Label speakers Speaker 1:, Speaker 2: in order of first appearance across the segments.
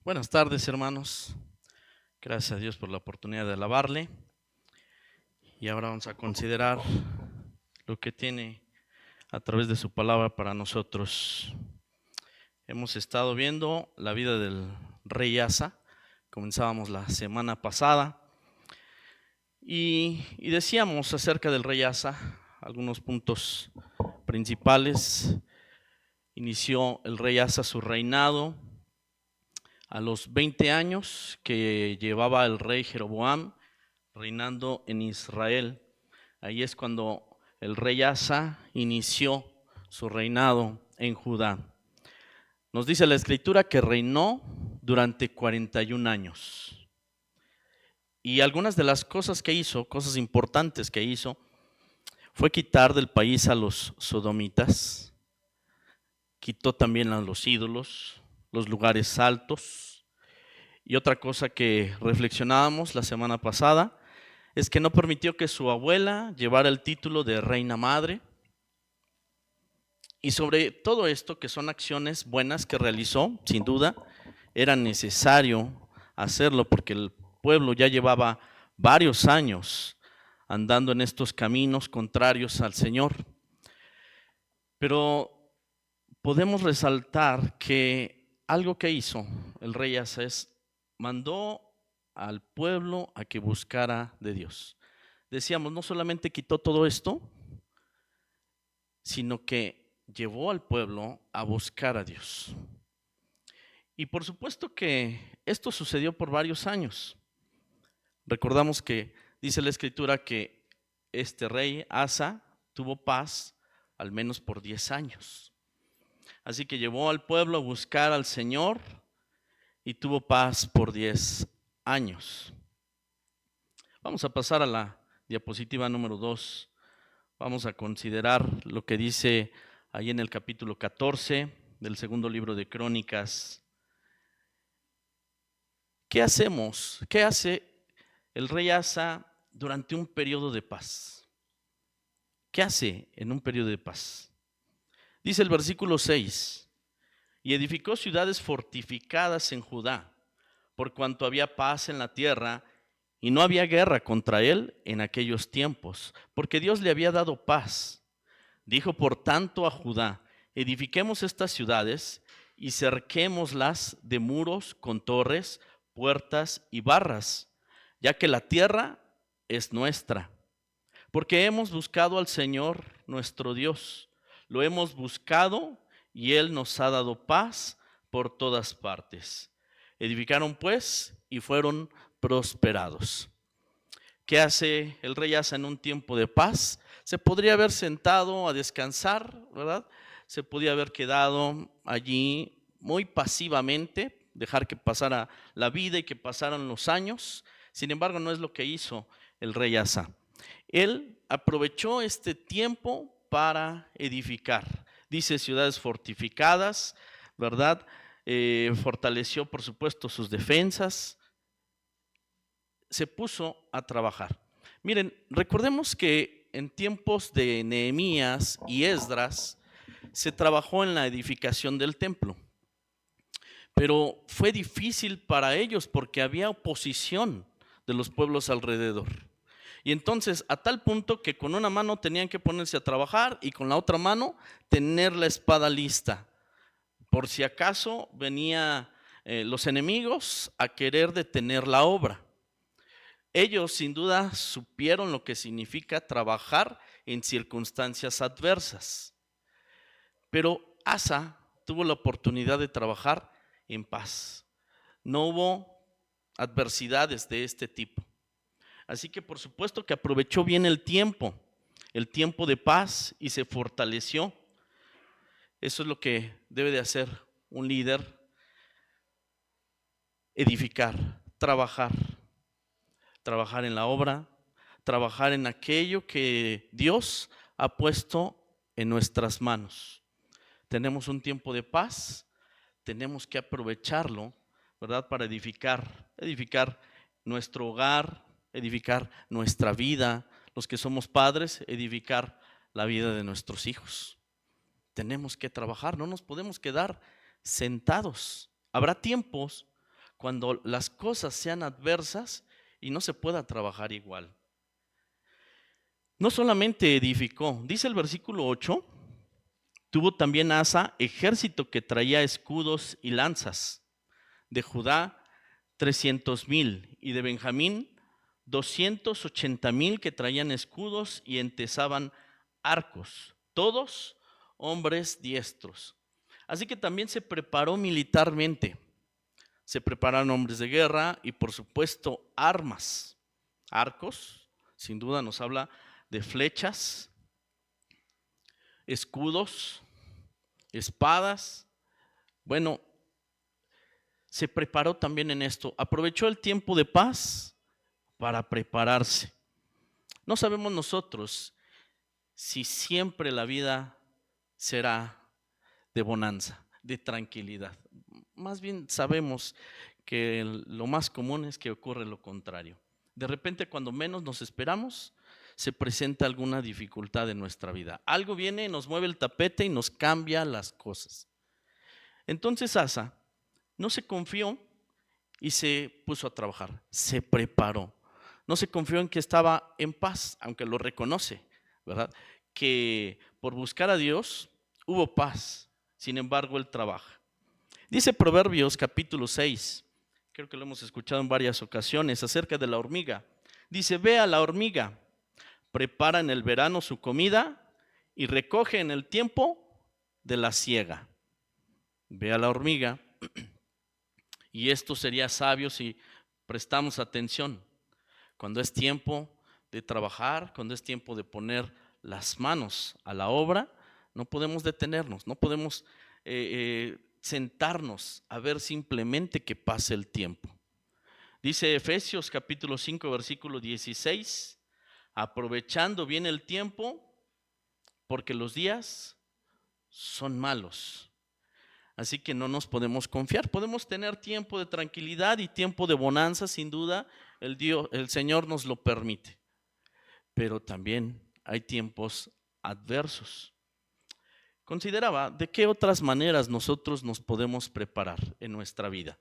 Speaker 1: Buenas tardes, hermanos. Gracias a Dios por la oportunidad de alabarle. Y ahora vamos a considerar lo que tiene a través de su palabra para nosotros. Hemos estado viendo la vida del rey Asa. Comenzábamos la semana pasada y decíamos acerca del rey Asa algunos puntos principales. Inició el rey Asa su reinado a los 20 años que llevaba el rey Jeroboam reinando en Israel. Ahí es cuando el rey Asa inició su reinado en Judá. Nos dice la escritura que reinó durante 41 años. Y algunas de las cosas que hizo, cosas importantes que hizo, fue quitar del país a los sodomitas, quitó también a los ídolos, los lugares altos. Y otra cosa que reflexionábamos la semana pasada es que no permitió que su abuela llevara el título de reina madre. Y sobre todo esto, que son acciones buenas que realizó, sin duda, era necesario hacerlo porque el pueblo ya llevaba varios años andando en estos caminos contrarios al Señor. Pero podemos resaltar que algo que hizo el rey Asa es mandó al pueblo a que buscara de Dios. Decíamos, no solamente quitó todo esto, sino que llevó al pueblo a buscar a Dios. Y por supuesto que esto sucedió por varios años. Recordamos que dice la escritura que este rey Asa tuvo paz al menos por 10 años. Así que llevó al pueblo a buscar al Señor y tuvo paz por 10 años. Vamos a pasar a la diapositiva número 2. Vamos a considerar lo que dice ahí en el capítulo 14 del segundo libro de Crónicas. ¿Qué hacemos? ¿Qué hace el rey Asa durante un periodo de paz? ¿Qué hace en un periodo de paz? Dice el versículo 6, y edificó ciudades fortificadas en Judá, por cuanto había paz en la tierra y no había guerra contra él en aquellos tiempos, porque Dios le había dado paz. Dijo por tanto a Judá, edifiquemos estas ciudades y cerquémoslas de muros con torres, puertas y barras, ya que la tierra es nuestra. Porque hemos buscado al Señor nuestro Dios, lo hemos buscado y Él nos ha dado paz por todas partes. Edificaron pues y fueron prosperados. ¿Qué hace el rey Asa en un tiempo de paz? Se podría haber sentado a descansar, ¿verdad? Se podía haber quedado allí muy pasivamente, dejar que pasara la vida y que pasaran los años. Sin embargo, no es lo que hizo el rey Asa. Él aprovechó este tiempo para edificar. Dice ciudades fortificadas, ¿verdad? Fortaleció, por supuesto, sus defensas. Se puso a trabajar. Miren, recordemos que en tiempos de Nehemías y Esdras se trabajó en la edificación del templo, pero fue difícil para ellos porque había oposición de los pueblos alrededor. Y entonces, a tal punto que con una mano tenían que ponerse a trabajar y con la otra mano tener la espada lista, por si acaso venían los enemigos a querer detener la obra. Ellos sin duda supieron lo que significa trabajar en circunstancias adversas. Pero Asa tuvo la oportunidad de trabajar en paz. No hubo adversidades de este tipo. Así que por supuesto que aprovechó bien el tiempo de paz y se fortaleció. Eso es lo que debe de hacer un líder: edificar, trabajar en la obra, trabajar en aquello que Dios ha puesto en nuestras manos. Tenemos un tiempo de paz, tenemos que aprovecharlo, ¿verdad? Para edificar nuestro hogar, edificar nuestra vida, los que somos padres, edificar la vida de nuestros hijos. Tenemos que trabajar, no nos podemos quedar sentados. Habrá tiempos cuando las cosas sean adversas y no se pueda trabajar igual. No solamente edificó, dice el versículo 8, tuvo también Asa ejército que traía escudos y lanzas. De Judá 300,000 y de Benjamín 280,000 que traían escudos y entesaban arcos, todos hombres diestros. Así que también se preparó militarmente. Se prepararon hombres de guerra y por supuesto armas, arcos, sin duda nos habla de flechas, escudos, espadas. Bueno, se preparó también en esto, aprovechó el tiempo de paz para prepararse. No sabemos nosotros si siempre la vida será de bonanza, de tranquilidad. Más bien sabemos que lo más común es que ocurre lo contrario. De repente, cuando menos nos esperamos, se presenta alguna dificultad en nuestra vida. Algo viene, nos mueve el tapete y nos cambia las cosas. Entonces Asa no se confió y se puso a trabajar, se preparó. No se confió en que estaba en paz, aunque lo reconoce, ¿verdad? Que por buscar a Dios hubo paz, sin embargo él trabaja. Dice Proverbios capítulo 6, creo que lo hemos escuchado en varias ocasiones, acerca de la hormiga. Dice, ve a la hormiga, prepara en el verano su comida y recoge en el tiempo de la siega. Ve a la hormiga, y esto sería sabio si prestamos atención. Cuando es tiempo de trabajar, cuando es tiempo de poner las manos a la obra, no podemos detenernos, no podemos sentarnos a ver simplemente que pase el tiempo. Dice Efesios capítulo 5 versículo 16, aprovechando bien el tiempo porque los días son malos. Así que no nos podemos confiar. Podemos tener tiempo de tranquilidad y tiempo de bonanza, sin duda, el Señor nos lo permite. Pero también hay tiempos adversos. Consideraba de qué otras maneras nosotros nos podemos preparar en nuestra vida.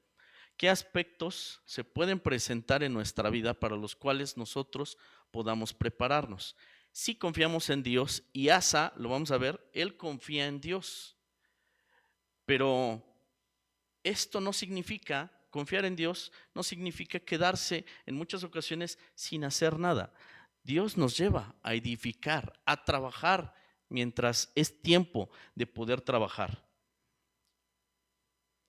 Speaker 1: ¿Qué aspectos se pueden presentar en nuestra vida para los cuales nosotros podamos prepararnos? Si confiamos en Dios, y Asa, lo vamos a ver, él confía en Dios. Pero esto no significa, confiar en Dios no significa quedarse en muchas ocasiones sin hacer nada. Dios nos lleva a edificar, a trabajar mientras es tiempo de poder trabajar.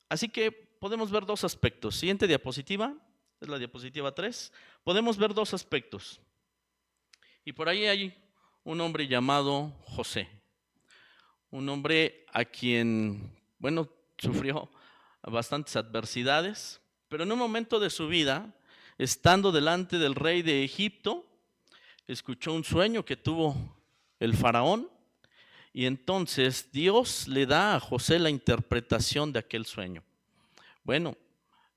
Speaker 1: Así que podemos ver dos aspectos. Siguiente diapositiva, es la diapositiva 3. Podemos ver dos aspectos. Y por ahí hay un hombre llamado José. Un hombre a quien, bueno, sufrió bastantes adversidades, pero en un momento de su vida, estando delante del rey de Egipto, escuchó un sueño que tuvo el faraón y entonces Dios le da a José la interpretación de aquel sueño. Bueno,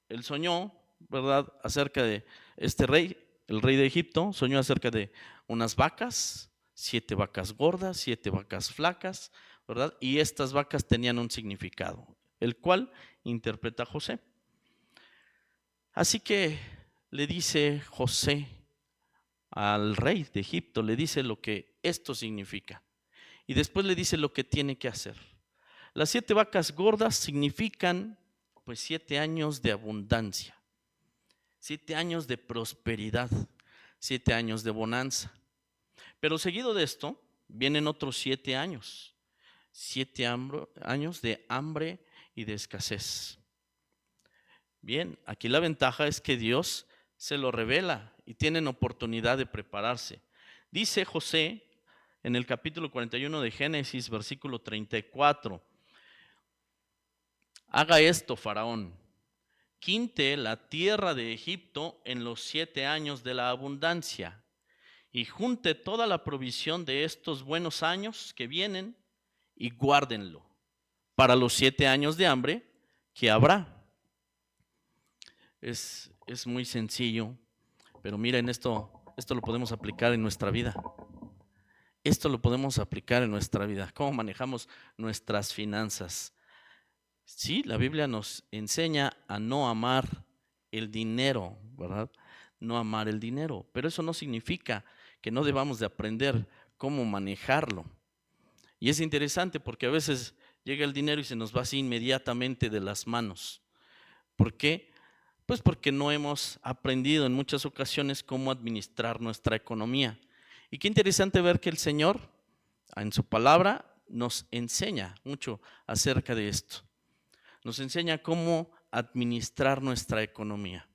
Speaker 1: él soñó, ¿verdad?, acerca de este rey, el rey de Egipto, soñó acerca de unas vacas, 7 vacas gordas, 7 vacas flacas, ¿verdad? Y estas vacas tenían un significado, el cual interpreta José. Así que le dice José al rey de Egipto, le dice lo que esto significa. Y después le dice lo que tiene que hacer. Las 7 vacas gordas significan pues 7 años de abundancia, 7 años de prosperidad, 7 años de bonanza. Pero seguido de esto vienen otros 7 años. 7 años de hambre y de escasez. Bien, aquí la ventaja es que Dios se lo revela y tienen oportunidad de prepararse. Dice José en el capítulo 41 de Génesis, versículo 34, haga esto, Faraón, quinte la tierra de Egipto en los 7 años de la abundancia y junte toda la provisión de estos buenos años que vienen y guárdenlo para los 7 años de hambre que habrá. Es muy sencillo, pero miren, esto lo podemos aplicar en nuestra vida. Esto lo podemos aplicar en nuestra vida. ¿Cómo manejamos nuestras finanzas? Sí, la Biblia nos enseña a no amar el dinero, ¿verdad? No amar el dinero, pero eso no significa que no debamos de aprender cómo manejarlo. Y es interesante porque a veces llega el dinero y se nos va así inmediatamente de las manos. ¿Por qué? Pues porque no hemos aprendido en muchas ocasiones cómo administrar nuestra economía. Y qué interesante ver que el Señor en su palabra nos enseña mucho acerca de esto. Nos enseña cómo administrar nuestra economía.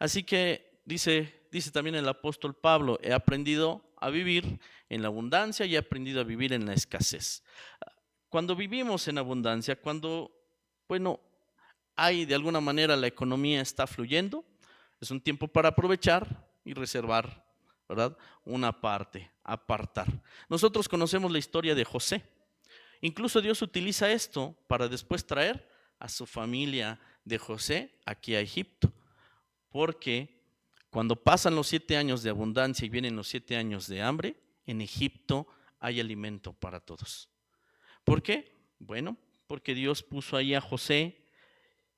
Speaker 1: Así que dice también el apóstol Pablo, he aprendido a vivir en la abundancia y he aprendido a vivir en la escasez. Cuando vivimos en abundancia, cuando, hay de alguna manera la economía está fluyendo, es un tiempo para aprovechar y reservar, ¿verdad? Una parte, apartar. Nosotros conocemos la historia de José. Incluso Dios utiliza esto para después traer a su familia de José aquí a Egipto. Porque cuando pasan los 7 años de abundancia y vienen los 7 años de hambre, en Egipto hay alimento para todos. ¿Por qué? Bueno, porque Dios puso ahí a José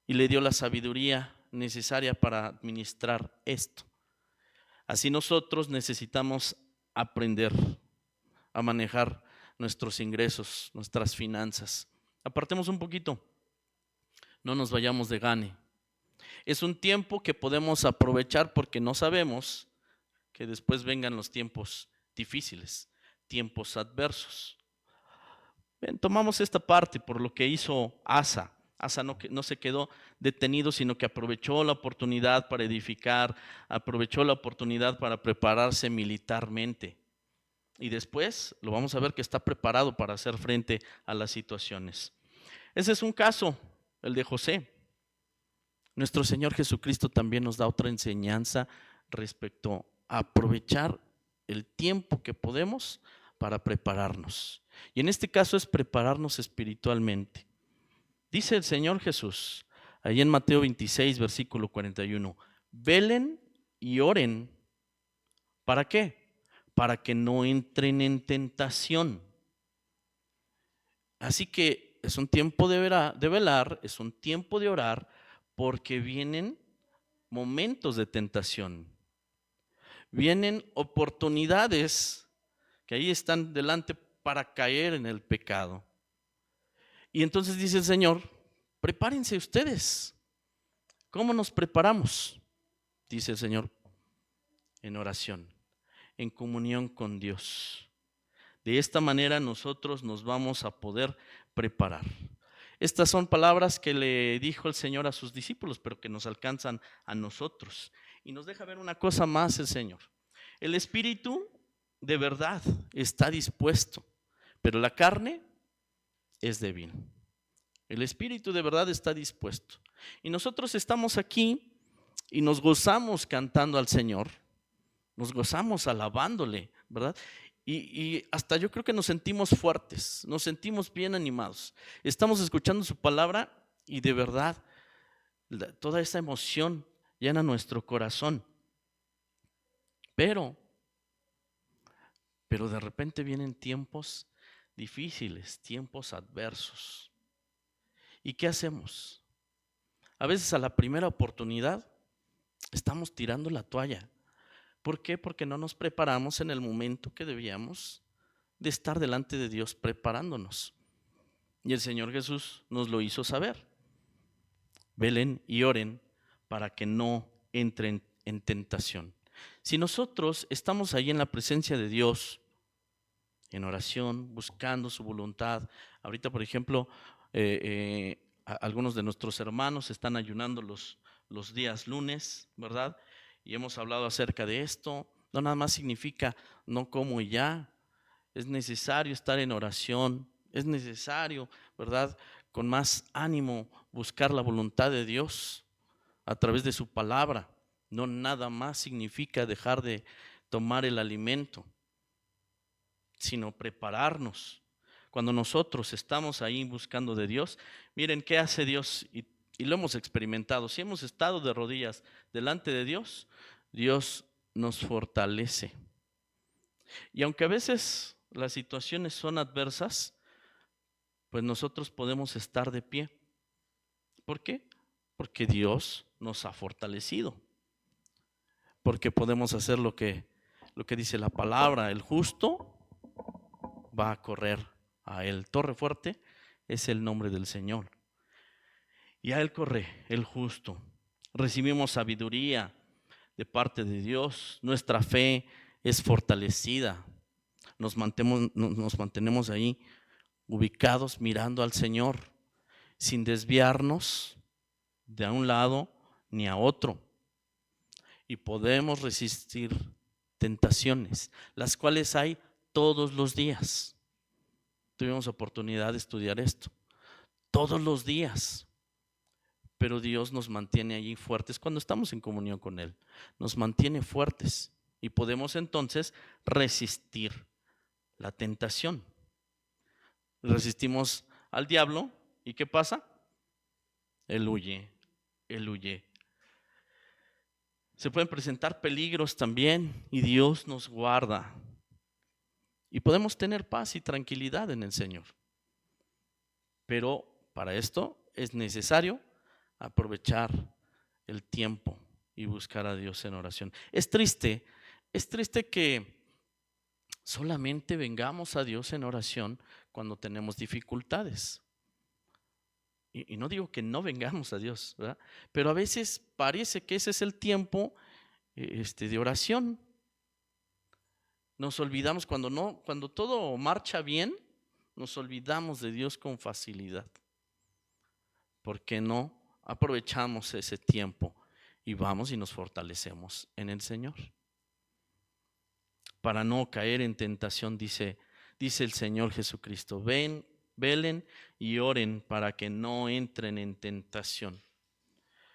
Speaker 1: y le dio la sabiduría necesaria para administrar esto. Así nosotros necesitamos aprender a manejar nuestros ingresos, nuestras finanzas. Apartemos un poquito, no nos vayamos de gane. Es un tiempo que podemos aprovechar porque no sabemos que después vengan los tiempos difíciles, tiempos adversos. Bien, tomamos esta parte por lo que hizo Asa. Asa no se quedó detenido, sino que aprovechó la oportunidad para edificar, aprovechó la oportunidad para prepararse militarmente. Y después lo vamos a ver que está preparado para hacer frente a las situaciones. Ese es un caso, el de José. Nuestro Señor Jesucristo también nos da otra enseñanza respecto a aprovechar el tiempo que podemos para prepararnos. Y en este caso es prepararnos espiritualmente. Dice el Señor Jesús, ahí en Mateo 26, versículo 41, velen y oren. ¿Para qué? Para que no entren en tentación. Así que es un tiempo de velar, es un tiempo de orar, porque vienen momentos de tentación. Vienen oportunidades que ahí están delante para caer en el pecado. Y entonces dice el Señor, prepárense ustedes. ¿Cómo nos preparamos? Dice el Señor, en oración, en comunión con Dios. De esta manera nosotros nos vamos a poder preparar. Estas son palabras que le dijo el Señor a sus discípulos, pero que nos alcanzan a nosotros. Y nos deja ver una cosa más el Señor. El espíritu de verdad está dispuesto, pero la carne es débil. El espíritu de verdad está dispuesto. Y nosotros estamos aquí y nos gozamos cantando al Señor, nos gozamos alabándole, ¿verdad? Y hasta yo creo que nos sentimos fuertes, nos sentimos bien animados. Estamos escuchando su palabra y de verdad toda esa emoción llena nuestro corazón. Pero de repente vienen tiempos difíciles, tiempos adversos. ¿Y qué hacemos? A veces a la primera oportunidad estamos tirando la toalla. ¿Por qué? Porque no nos preparamos en el momento que debíamos de estar delante de Dios preparándonos. Y el Señor Jesús nos lo hizo saber. Velen y oren para que no entren en tentación. Si nosotros estamos ahí en la presencia de Dios, en oración, buscando su voluntad. Ahorita, por ejemplo, algunos de nuestros hermanos están ayunando los días lunes, ¿verdad? Y hemos hablado acerca de esto. No nada más significa no como y ya. Es necesario estar en oración. Es necesario, ¿verdad? Con más ánimo buscar la voluntad de Dios a través de su palabra. No nada más significa dejar de tomar el alimento, sino prepararnos. cuando nosotros estamos ahí buscando de Dios, miren qué hace Dios y lo hemos experimentado. Si hemos estado de rodillas delante de Dios, Dios nos fortalece. Y aunque a veces las situaciones son adversas, pues nosotros podemos estar de pie. ¿Por qué? Porque Dios nos ha fortalecido. Porque podemos hacer lo que dice la palabra: el justo va a correr a él. Torre fuerte es el nombre del Señor. Y a él corre el justo. Recibimos sabiduría de parte de Dios. Nuestra fe es fortalecida. Nos mantenemos ahí ubicados mirando al Señor, sin desviarnos de a un lado ni a otro. Y podemos resistir tentaciones, las cuales hay todos los días. Tuvimos oportunidad de estudiar esto. Todos los días. Pero Dios nos mantiene allí fuertes cuando estamos en comunión con Él. Nos mantiene fuertes y podemos entonces resistir la tentación. Resistimos al diablo y ¿qué pasa? Él huye, Él huye. Se pueden presentar peligros también y Dios nos guarda. Y podemos tener paz y tranquilidad en el Señor. Pero para esto es necesario aprovechar el tiempo y buscar a Dios en oración. Es triste que solamente vengamos a Dios en oración cuando tenemos dificultades. Y no digo que no vengamos a Dios, ¿verdad? Pero a veces parece que ese es el tiempo de oración. Nos olvidamos cuando todo marcha bien, nos olvidamos de Dios con facilidad. Porque no aprovechamos ese tiempo y vamos y nos fortalecemos en el Señor. Para no caer en tentación, dice el Señor Jesucristo: velen y oren para que no entren en tentación.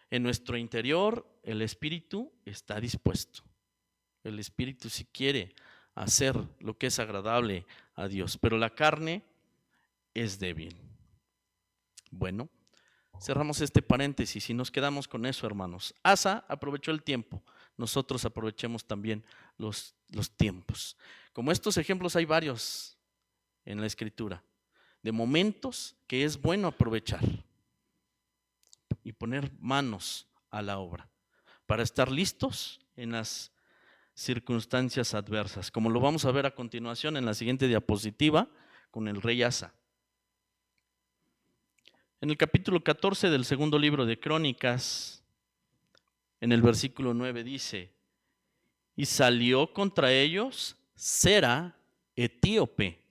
Speaker 1: En nuestro interior el espíritu está dispuesto. El espíritu sí quiere hacer lo que es agradable a Dios, pero la carne es débil. Bueno, cerramos este paréntesis y nos quedamos con eso, hermanos. Asa aprovechó el tiempo. Nosotros aprovechemos también los tiempos. Como estos ejemplos hay varios en la Escritura, de momentos que es bueno aprovechar y poner manos a la obra para estar listos en las circunstancias adversas, como lo vamos a ver a continuación en la siguiente diapositiva con el rey Asa. En el capítulo 14 del segundo libro de Crónicas, en el versículo 9 dice: y salió contra ellos Sera etíope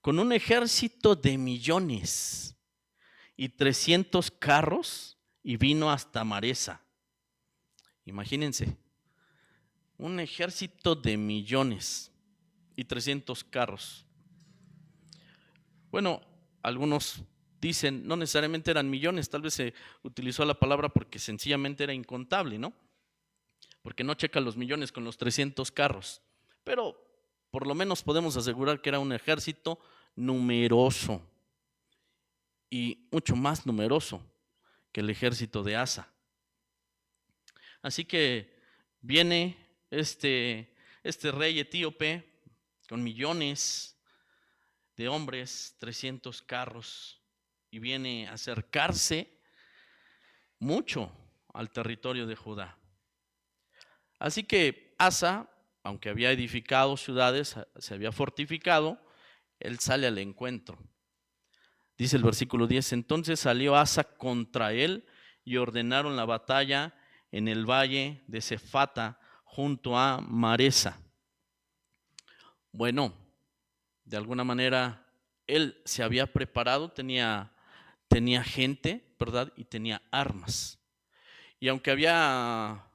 Speaker 1: con un ejército de millones y 300 carros, y vino hasta Maresa. Imagínense, un ejército de millones y 300 carros. Bueno, algunos dicen no necesariamente eran millones, tal vez se utilizó la palabra porque sencillamente era incontable, ¿no? Porque no checa los millones con los 300 carros, pero por lo menos podemos asegurar que era un ejército numeroso y mucho más numeroso que el ejército de Asa. Así que viene este rey etíope con millones de hombres, 300 carros, y viene a acercarse mucho al territorio de Judá. Así que Asa, aunque había edificado ciudades, se había fortificado, él sale al encuentro. Dice el versículo 10: entonces salió Asa contra él y ordenaron la batalla en el valle de Cefata junto a Maresa. Bueno, de alguna manera él se había preparado, tenía gente, ¿verdad? Y tenía armas. Y aunque había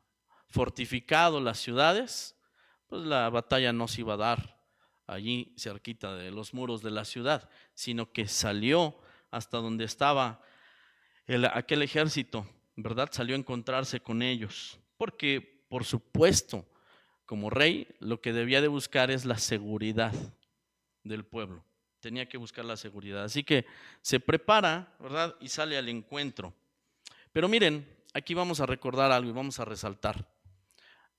Speaker 1: fortificado las ciudades, pues la batalla no se iba a dar allí cerquita de los muros de la ciudad, sino que salió hasta donde estaba aquel ejército, ¿verdad? Salió a encontrarse con ellos, porque por supuesto, como rey, lo que debía de buscar es la seguridad del pueblo. tenía que buscar la seguridad. Así que se prepara, ¿verdad? Y sale al encuentro. Pero miren, aquí vamos a recordar algo y vamos a resaltar.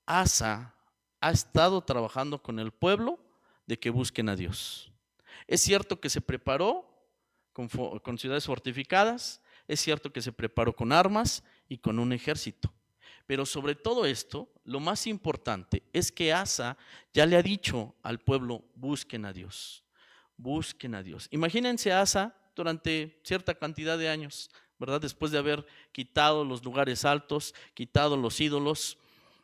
Speaker 1: Asa ha estado trabajando con el pueblo de que busquen a Dios. Es cierto que se preparó con ciudades fortificadas, es cierto que se preparó con armas y con un ejército. Pero sobre todo esto, lo más importante es que Asa ya le ha dicho al pueblo, busquen a Dios, busquen a Dios. Imagínense a Asa durante cierta cantidad de años, ¿verdad? Después de haber quitado los lugares altos, quitado los ídolos,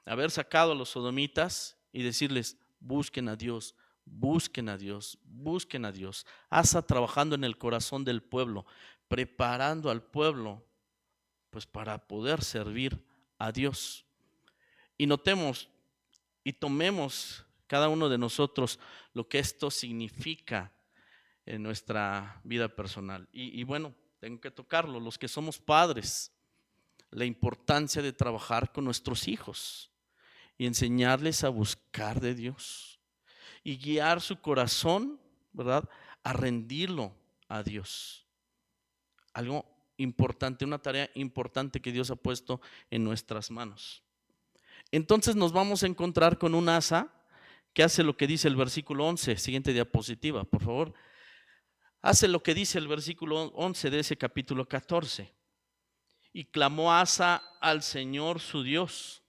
Speaker 1: haber sacado a los sodomitas y decirles, busquen a Dios, busquen a Dios, busquen a Dios. Asa trabajando en el corazón del pueblo, preparando al pueblo pues para poder servir a Dios. Y notemos y tomemos cada uno de nosotros lo que esto significa en nuestra vida personal. Y bueno, tengo que tocarlo, los que somos padres, la importancia de trabajar con nuestros hijos y enseñarles a buscar de Dios y guiar su corazón, ¿verdad?, a rendirlo a Dios. Algo importante, una tarea importante que Dios ha puesto en nuestras manos. Entonces nos vamos a encontrar con un Asa que hace lo que dice el versículo 11, siguiente diapositiva, por favor. Hace lo que dice el versículo 11 de ese capítulo 14. Y clamó Asa al Señor su Dios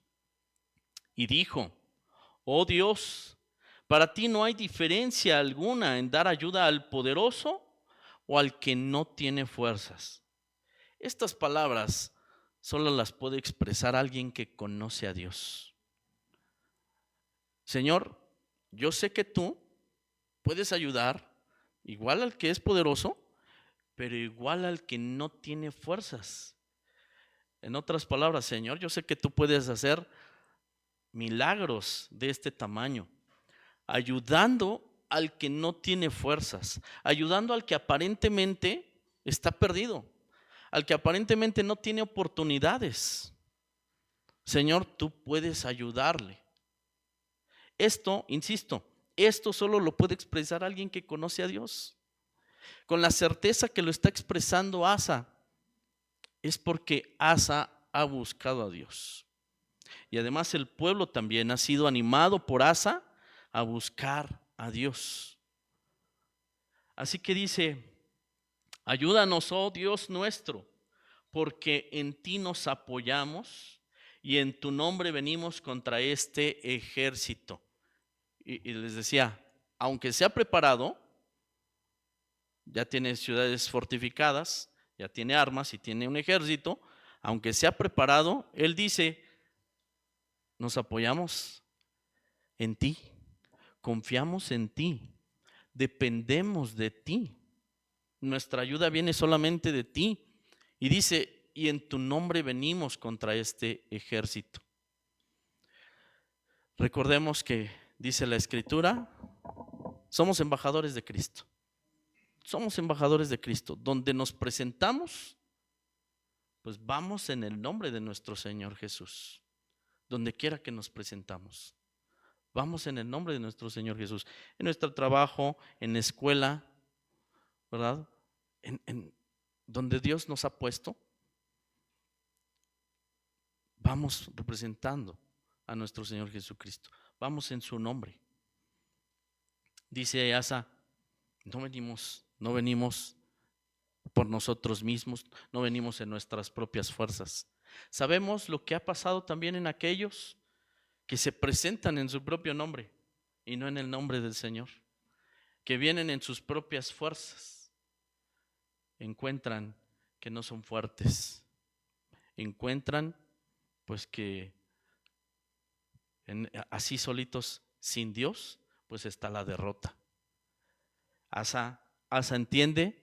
Speaker 1: y dijo, oh Dios, para ti no hay diferencia alguna en dar ayuda al poderoso o al que no tiene fuerzas. Estas palabras solo las puede expresar alguien que conoce a Dios. Señor, yo sé que tú puedes ayudar igual al que es poderoso, pero igual al que no tiene fuerzas. En otras palabras, Señor, yo sé que tú puedes hacer milagros de este tamaño, ayudando al que no tiene fuerzas, ayudando al que aparentemente está perdido, al que aparentemente no tiene oportunidades. Señor, tú puedes ayudarle. Esto, insisto, esto solo lo puede expresar alguien que conoce a Dios. Con la certeza que lo está expresando Asa, es porque Asa ha buscado a Dios. Y además el pueblo también ha sido animado por Asa a buscar a Dios. Así que dice, ayúdanos, oh Dios nuestro, porque en ti nos apoyamos y en tu nombre venimos contra este ejército. Y les decía, aunque se ha preparado, ya tiene ciudades fortificadas, ya tiene armas y tiene un ejército, aunque se ha preparado, él dice, nos apoyamos en ti, confiamos en ti, dependemos de ti, nuestra ayuda viene solamente de ti. Y dice, y en tu nombre venimos contra este ejército. Recordemos que dice la Escritura, somos embajadores de Cristo. Somos embajadores de Cristo. Donde nos presentamos, pues vamos en el nombre de nuestro Señor Jesús. Donde quiera que nos presentamos, vamos en el nombre de nuestro Señor Jesús. En nuestro trabajo, en la escuela, ¿verdad? En donde Dios nos ha puesto, vamos representando a nuestro Señor Jesucristo. Vamos en su nombre. Dice Asa, no venimos por nosotros mismos, no venimos en nuestras propias fuerzas. Sabemos lo que ha pasado también en aquellos que se presentan en su propio nombre y no en el nombre del Señor, que vienen en sus propias fuerzas, encuentran que no son fuertes, encuentran pues que así solitos, sin Dios, pues está la derrota. Asa entiende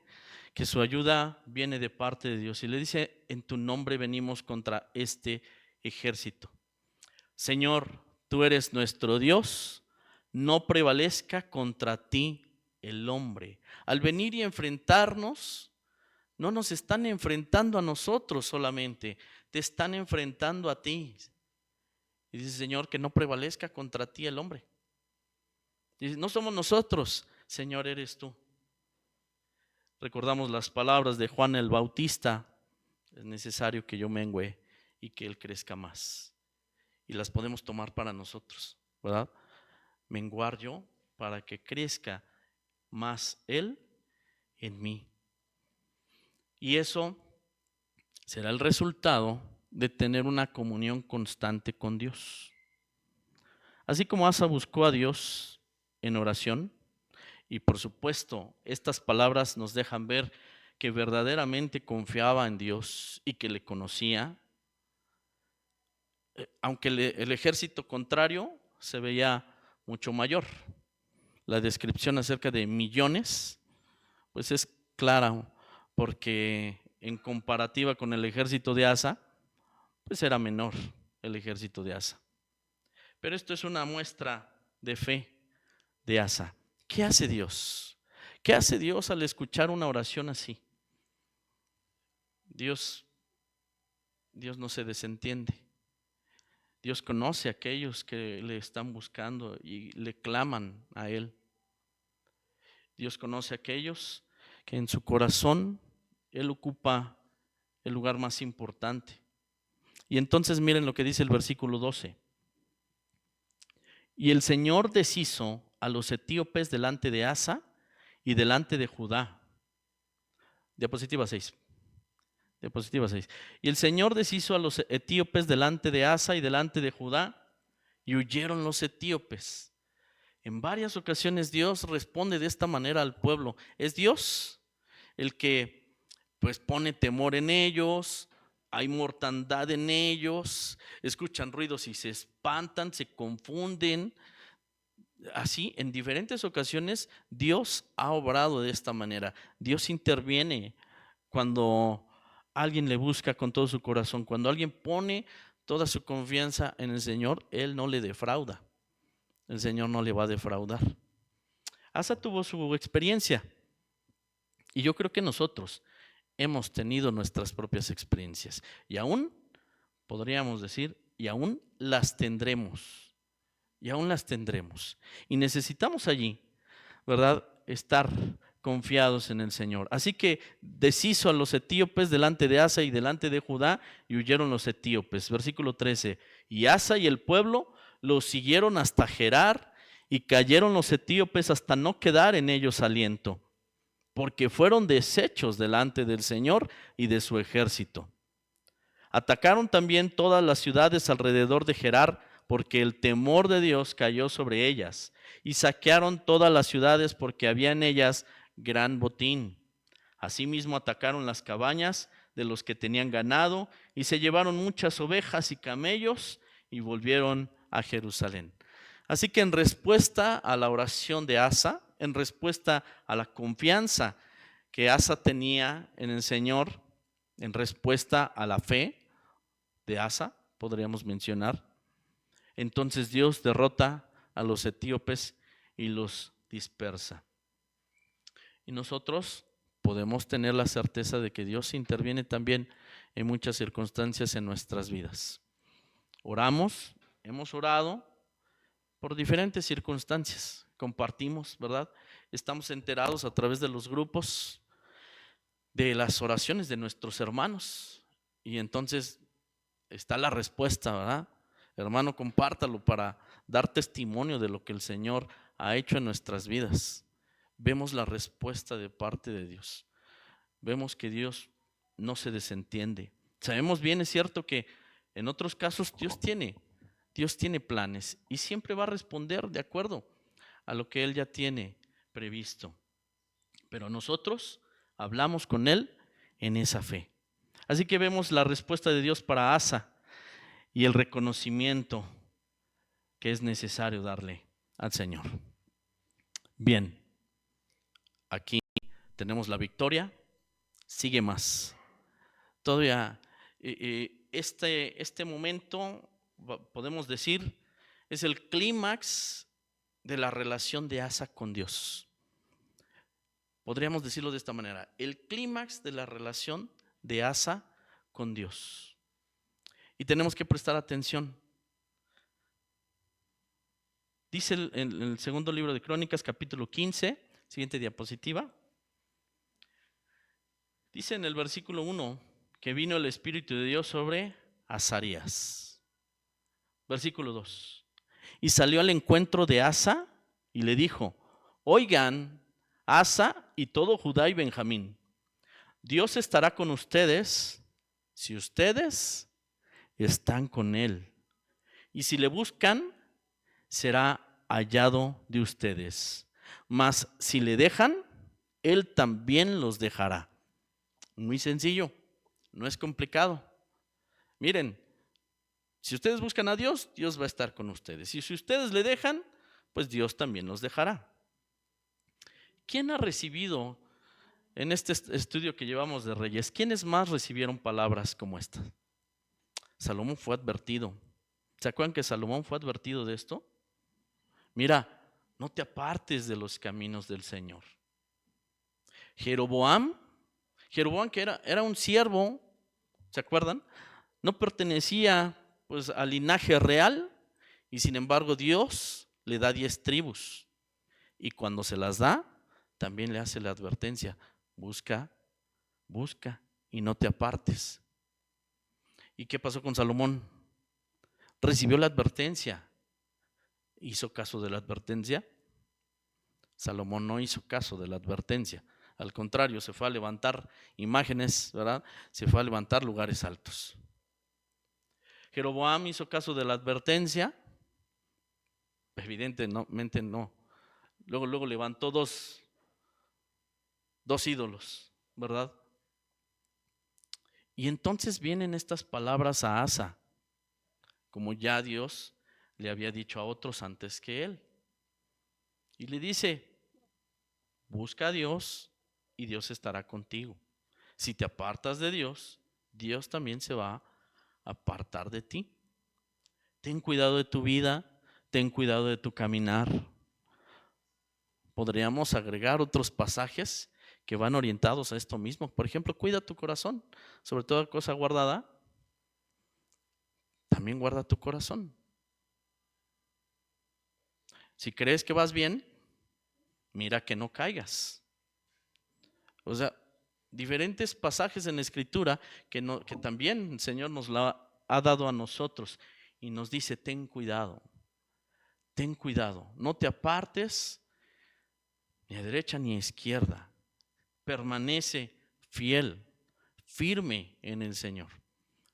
Speaker 1: que su ayuda viene de parte de Dios y le dice, en tu nombre venimos contra este ejército. Señor, tú eres nuestro Dios, no prevalezca contra ti el hombre. Al venir y enfrentarnos, no nos están enfrentando a nosotros solamente, te están enfrentando a ti. Y dice, Señor, que no prevalezca contra ti el hombre. Dice, no somos nosotros, Señor, eres tú. Recordamos las palabras de Juan el Bautista: es necesario que yo mengüe y que Él crezca más. Y las podemos tomar para nosotros, ¿verdad? Menguar yo para que crezca más Él en mí. Y eso será el resultado de tener una comunión constante con Dios. Así como Asa buscó a Dios en oración, y por supuesto estas palabras nos dejan ver que verdaderamente confiaba en Dios y que le conocía, aunque el ejército contrario se veía mucho mayor. La descripción acerca de millones, pues es clara, porque en comparativa con el ejército de Asa, pues era menor el ejército de Asa. Pero esto es una muestra de fe de Asa. ¿Qué hace Dios? ¿Qué hace Dios al escuchar una oración así? Dios no se desentiende. Dios conoce a aquellos que le están buscando y le claman a Él. Dios conoce a aquellos que en su corazón Él ocupa el lugar más importante. Y entonces miren lo que dice el versículo 12. Y el Señor deshizo a los etíopes delante de Asa y delante de Judá. Diapositiva 6. Diapositiva 6. Y el Señor deshizo a los etíopes delante de Asa y delante de Judá, y huyeron los etíopes. En varias ocasiones Dios responde de esta manera al pueblo. Es Dios el que pues pone temor en ellos, hay mortandad en ellos, escuchan ruidos y se espantan, se confunden. Así, en diferentes ocasiones Dios ha obrado de esta manera. Dios interviene cuando alguien le busca con todo su corazón, cuando alguien pone toda su confianza en el Señor, Él no le defrauda. El Señor no le va a defraudar. Asa tuvo su experiencia y yo creo que nosotros hemos tenido nuestras propias experiencias y aún podríamos decir, y aún las tendremos, y aún las tendremos. Y necesitamos allí, ¿verdad?, estar confiados en el Señor. Así que deshizo a los etíopes delante de Asa y delante de Judá, y huyeron los etíopes. Versículo 13. Y Asa y el pueblo los siguieron hasta Gerar, y cayeron los etíopes hasta no quedar en ellos aliento, porque fueron deshechos delante del Señor y de su ejército. Atacaron también todas las ciudades alrededor de Gerar, porque el temor de Dios cayó sobre ellas, y saquearon todas las ciudades porque había en ellas gran botín. Asimismo atacaron las cabañas de los que tenían ganado, y se llevaron muchas ovejas y camellos, y volvieron a Jerusalén. Así que en respuesta a la oración de Asa, en respuesta a la confianza que Asa tenía en el Señor, en respuesta a la fe de Asa, podríamos mencionar, entonces Dios derrota a los etíopes y los dispersa. Y nosotros podemos tener la certeza de que Dios interviene también en muchas circunstancias en nuestras vidas. Oramos, hemos orado por diferentes circunstancias, compartimos, ¿verdad? Estamos enterados a través de los grupos de las oraciones de nuestros hermanos y entonces está la respuesta, ¿verdad? Hermano, compártalo para dar testimonio de lo que el Señor ha hecho en nuestras vidas. Vemos la respuesta de parte de Dios. Vemos que Dios no se desentiende. Sabemos bien, es cierto, que en otros casos Dios tiene planes y siempre va a responder de acuerdo a lo que Él ya tiene previsto. Pero nosotros hablamos con Él en esa fe. Así que vemos la respuesta de Dios para Asa y el reconocimiento que es necesario darle al Señor. Bien, aquí tenemos la victoria, sigue más. Todavía este momento, podemos decir, es el clímax de la relación de Asa con Dios. Podríamos decirlo de esta manera, el clímax de la relación de Asa con Dios. Y tenemos que prestar atención. Dice en el segundo libro de Crónicas, capítulo 15, siguiente diapositiva. Dice en el versículo 1 que vino el Espíritu de Dios sobre Azarías. Versículo 2. Y salió al encuentro de Asa y le dijo: oigan, Asa y todo Judá y Benjamín, Dios estará con ustedes si ustedes están con él. Y si le buscan, será hallado de ustedes. Mas si le dejan, él también los dejará. Muy sencillo, no es complicado. Miren, si ustedes buscan a Dios, Dios va a estar con ustedes. Y si ustedes le dejan, pues Dios también los dejará. ¿Quién ha recibido en este estudio que llevamos de Reyes, quiénes más recibieron palabras como esta? Salomón fue advertido. ¿Se acuerdan que Salomón fue advertido de esto? Mira, no te apartes de los caminos del Señor. Jeroboam que era un siervo, ¿se acuerdan? No pertenecía pues al linaje real y sin embargo Dios le da 10 tribus y cuando se las da también le hace la advertencia: busca y no te apartes. ¿Y qué pasó con Salomón? Recibió la advertencia, hizo caso de la advertencia. Salomón no hizo caso de la advertencia, al contrario, se fue a levantar imágenes, ¿verdad? Se fue a levantar lugares altos. Jeroboam hizo caso de la advertencia, evidentemente no. Luego levantó dos ídolos, ¿verdad? Y entonces vienen estas palabras a Asa, como ya Dios le había dicho a otros antes que él. Y le dice: busca a Dios y Dios estará contigo. Si te apartas de Dios, Dios también se va a apartar de ti. Ten cuidado de tu vida, ten cuidado de tu caminar. Podríamos agregar otros pasajes que van orientados a esto mismo. Por ejemplo, cuida tu corazón, sobre toda cosa guardada, también guarda tu corazón. Si crees que vas bien, mira que no caigas. O sea, diferentes pasajes en la Escritura que también el Señor nos la ha dado a nosotros y nos dice: ten cuidado, no te apartes ni a derecha ni a izquierda, permanece fiel, firme en el Señor.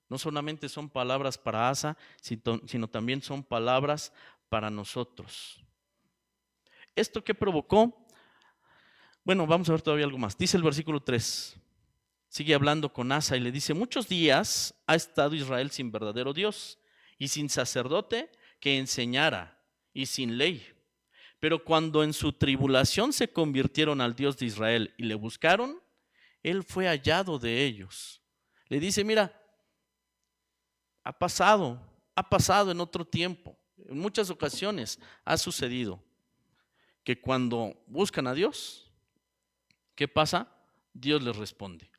Speaker 1: No solamente son palabras para Asa, sino también son palabras para nosotros. ¿Esto qué provocó? Bueno, vamos a ver todavía algo más. Dice el versículo 3, sigue hablando con Asa y le dice: muchos días ha estado Israel sin verdadero Dios y sin sacerdote que enseñara y sin ley. Pero cuando en su tribulación se convirtieron al Dios de Israel y le buscaron, él fue hallado de ellos. Le dice: mira, ha pasado en otro tiempo, en muchas ocasiones ha sucedido que cuando buscan a Dios, ¿qué pasa? Dios les responde.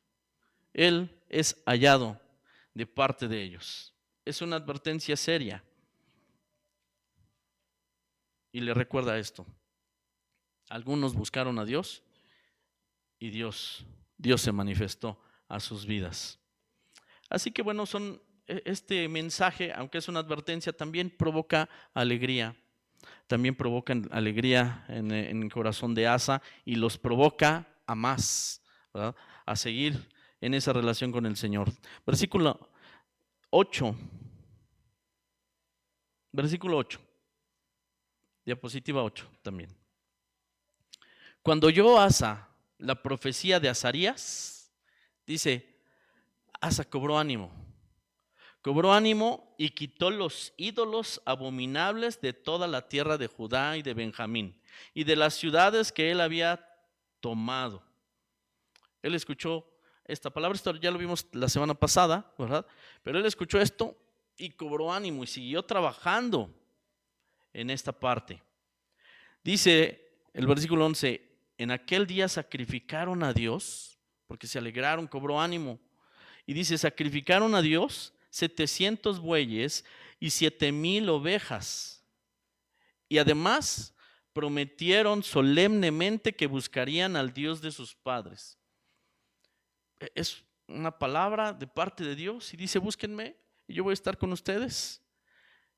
Speaker 1: Él es hallado de parte de ellos. Es una advertencia seria. Y le recuerda esto: algunos buscaron a Dios y Dios se manifestó a sus vidas. Así que bueno, este mensaje, aunque es una advertencia, también provoca alegría. También provoca alegría en el corazón de Asa y los provoca a más, ¿verdad? A seguir en esa relación con el Señor. Versículo 8. Versículo 8. Diapositiva 8 también. Cuando oyó Asa la profecía de Azarías, dice, Asa cobró ánimo y quitó los ídolos abominables de toda la tierra de Judá y de Benjamín y de las ciudades que él había tomado. Él escuchó esta palabra, esto ya lo vimos la semana pasada, ¿verdad? Pero él escuchó esto y cobró ánimo y siguió trabajando en esta parte. Dice el versículo 11, en aquel día sacrificaron a Dios, porque se alegraron, cobró ánimo. Y dice, sacrificaron a Dios 700 bueyes y 7,000 ovejas. Y además prometieron solemnemente que buscarían al Dios de sus padres. Es una palabra de parte de Dios y dice, búsquenme y yo voy a estar con ustedes.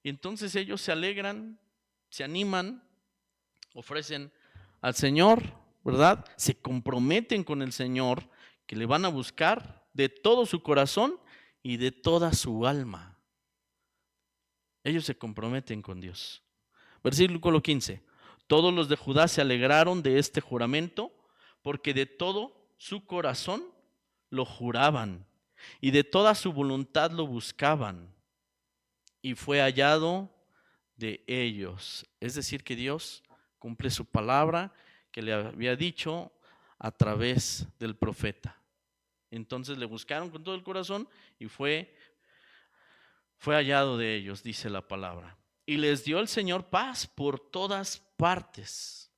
Speaker 1: Y entonces ellos se alegran, se animan, ofrecen al Señor, ¿verdad? Se comprometen con el Señor, que le van a buscar de todo su corazón y de toda su alma. Ellos se comprometen con Dios. Versículo 15. Todos los de Judá se alegraron de este juramento, porque de todo su corazón lo juraban y de toda su voluntad lo buscaban. Y fue hallado de ellos. Es decir, que Dios cumple su palabra que le había dicho a través del profeta. Entonces le buscaron con todo el corazón y fue hallado de ellos, dice la palabra. Y les dio el Señor paz por todas partes.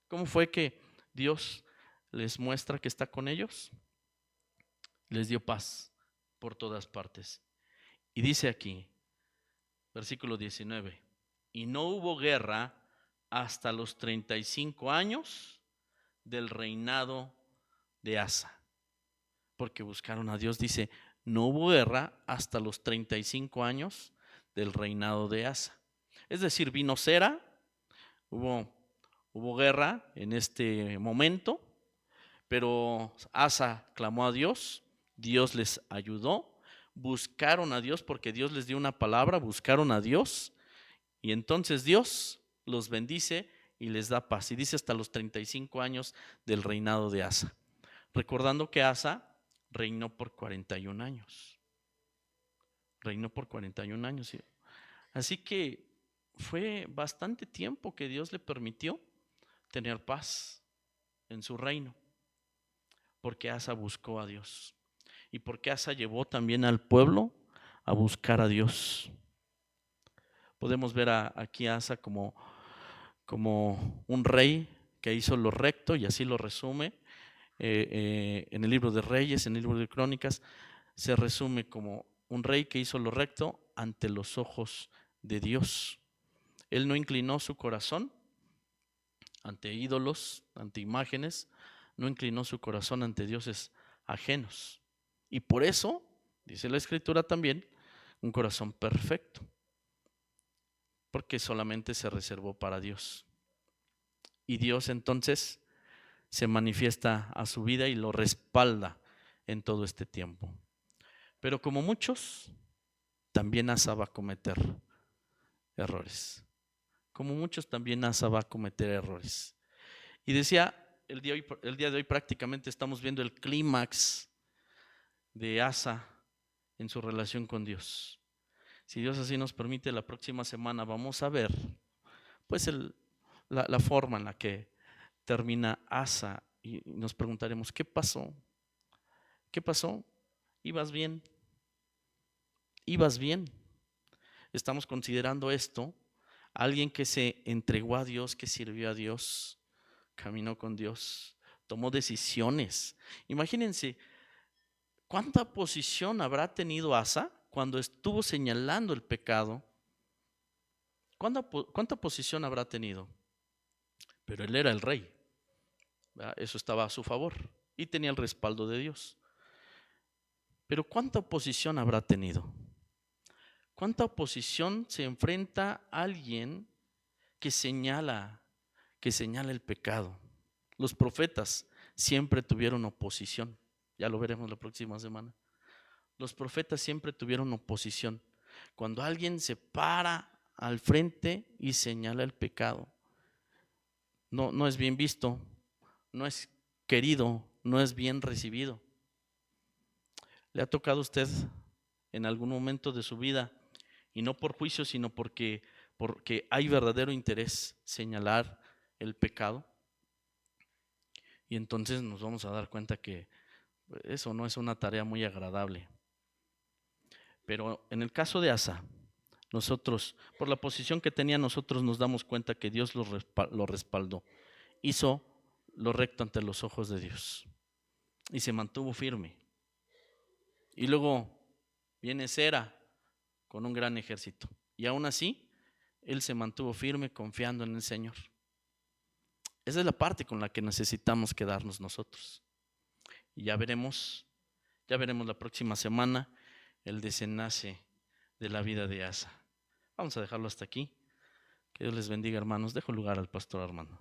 Speaker 1: ¿Cómo fue que Dios les muestra que está con ellos? Les dio paz por todas partes. Y dice aquí, versículo 19, y no hubo guerra hasta los 35 años del reinado de Asa. Porque buscaron a Dios, dice, no hubo guerra hasta los 35 años del reinado de Asa. Es decir, vino cera, hubo guerra en este momento, pero Asa clamó a Dios, Dios les ayudó, buscaron a Dios porque Dios les dio una palabra, buscaron a Dios y entonces Dios los bendice y les da paz. Y dice hasta los 35 años del reinado de Asa. Recordando que Asa reinó por 41 años. Reinó por 41 años. Así que fue bastante tiempo que Dios le permitió tener paz en su reino. Porque Asa buscó a Dios. Y porque Asa llevó también al pueblo a buscar a Dios. Podemos ver aquí a Asa como un rey que hizo lo recto, y así lo resume en el libro de Reyes, en el libro de Crónicas, se resume como un rey que hizo lo recto ante los ojos de Dios. Él no inclinó su corazón ante ídolos, ante imágenes, no inclinó su corazón ante dioses ajenos. Y por eso, dice la Escritura también, un corazón perfecto, porque solamente se reservó para Dios. Y Dios entonces se manifiesta a su vida y lo respalda en todo este tiempo. Pero como muchos, también Asa va a cometer errores. Como muchos, también Asa va a cometer errores. Y decía, el día de hoy prácticamente estamos viendo el clímax de Asa en su relación con Dios. Si Dios así nos permite, la próxima semana vamos a ver pues la forma en la que termina Asa y nos preguntaremos, ¿qué pasó? ¿Qué pasó? ¿Ibas bien? ¿Ibas bien? Estamos considerando esto, alguien que se entregó a Dios, que sirvió a Dios, caminó con Dios, tomó decisiones. Imagínense, ¿cuánta posición habrá tenido Asa cuando estuvo señalando el pecado? ¿Cuánta posición habrá tenido? Pero él era el rey, ¿verdad? Eso estaba a su favor y tenía el respaldo de Dios. Pero ¿cuánta oposición habrá tenido? ¿Cuánta oposición se enfrenta a alguien que señala el pecado? Los profetas siempre tuvieron oposición. Ya lo veremos la próxima semana. Los profetas siempre tuvieron oposición. Cuando alguien se para al frente y señala el pecado, no es bien visto, no es querido, no es bien recibido. ¿Le ha tocado a usted en algún momento de su vida, y no por juicio, sino porque hay verdadero interés, señalar el pecado? Y entonces nos vamos a dar cuenta que eso no es una tarea muy agradable. Pero en el caso de Asa, nosotros, por la posición que tenía, nosotros nos damos cuenta que Dios lo respaldó. Hizo lo recto ante los ojos de Dios y se mantuvo firme. Y luego viene Sera con un gran ejército. Y aún así, él se mantuvo firme confiando en el Señor. Esa es la parte con la que necesitamos quedarnos nosotros. Y ya veremos la próxima semana el desenlace de la vida de Asa. Vamos a dejarlo hasta aquí. Que Dios les bendiga, hermanos. Dejo lugar al pastor Armando.